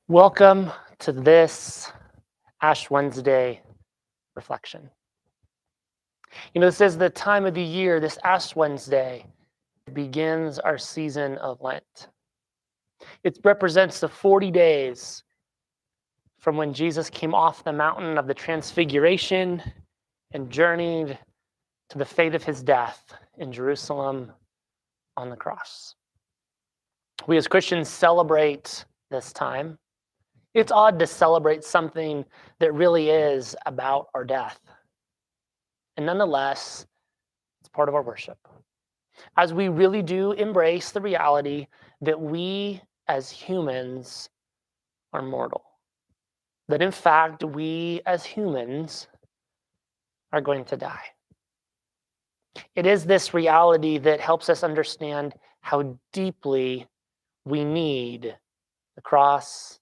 Welcome to this Ash Wednesday reflection. This is the time of the year, this Ash Wednesday begins our season of Lent. It represents the 40 days from when Jesus came off the mountain of the Transfiguration and journeyed to the fate of his death in Jerusalem on the cross. We as Christians celebrate this time. It's odd to celebrate something that really is about our death. And nonetheless, it's part of our worship. As we really do embrace the reality that we as humans are mortal. That in fact, we as humans are going to die. It is this reality that helps us understand how deeply we need the cross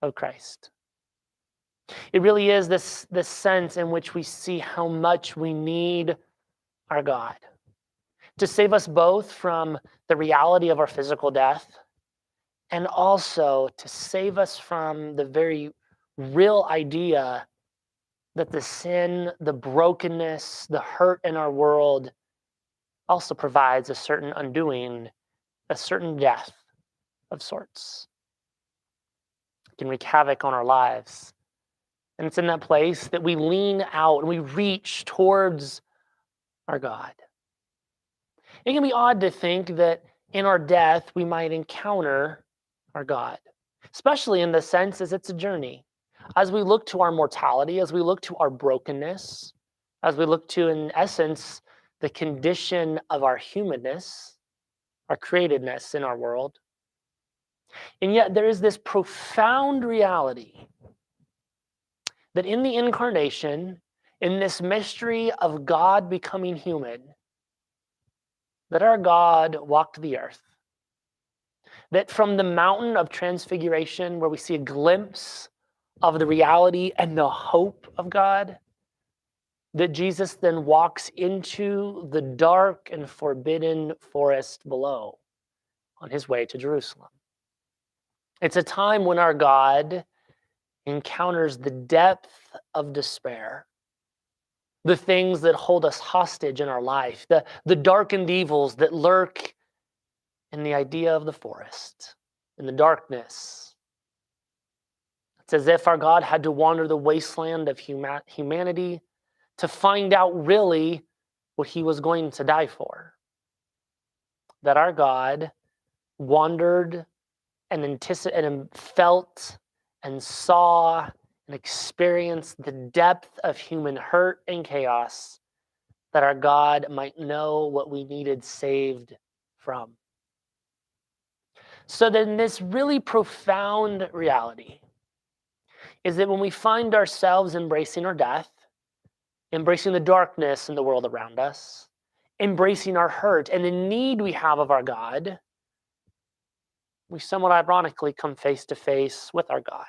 of Christ. It really is this sense in which we see how much we need our God to save us both from the reality of our physical death and also to save us from the very real idea that the sin, the brokenness, the hurt in our world also provides a certain undoing, a certain death of sorts. It can wreak havoc on our lives. And it's in that place that we lean out and we reach towards our God. It can be odd to think that in our death we might encounter our God, especially in the sense as it's a journey. As we look to our mortality, as we look to our brokenness, as we look to, in essence, the condition of our humanness, our createdness in our world. And yet there is this profound reality that in the incarnation, in this mystery of God becoming human, that our God walked the earth. That from the mountain of transfiguration, where we see a glimpse of the reality and the hope of God, that Jesus then walks into the dark and forbidden forest below on his way to Jerusalem. It's a time when our God encounters the depth of despair, the things that hold us hostage in our life, the darkened evils that lurk in the idea of the forest, in the darkness. It's as if our God had to wander the wasteland of humanity to find out really what he was going to die for. That our God wandered and felt and saw and experienced the depth of human hurt and chaos, that our God might know what we needed saved from. So then this really profound reality is that when we find ourselves embracing our death, embracing the darkness in the world around us, embracing our hurt and the need we have of our God, we somewhat ironically come face to face with our God.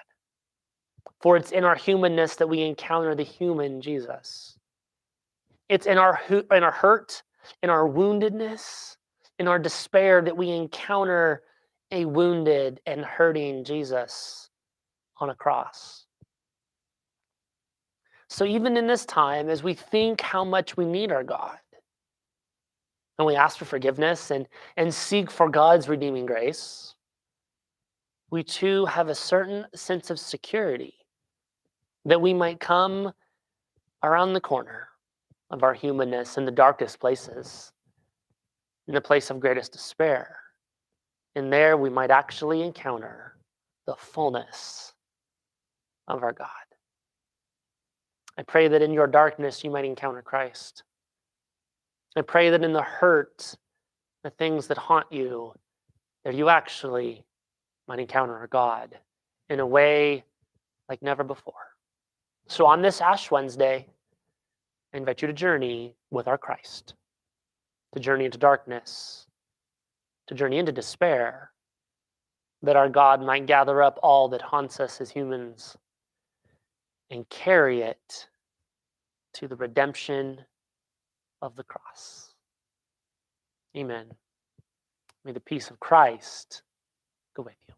For it's in our humanness that we encounter the human Jesus. It's in our hurt, in our woundedness, in our despair that we encounter a wounded and hurting Jesus on a cross. So even in this time, as we think how much we need our God, and we ask for forgiveness and seek for God's redeeming grace, we too have a certain sense of security that we might come around the corner of our humanness in the darkest places, in the place of greatest despair. And there we might actually encounter the fullness of our God. I pray that in your darkness you might encounter Christ. I pray that in the hurt, the things that haunt you, that you actually might encounter our God in a way like never before. So on this Ash Wednesday, I invite you to journey with our Christ, to journey into darkness, to journey into despair, that our God might gather up all that haunts us as humans and carry it to the redemption of the cross. Amen. May the peace of Christ go with you.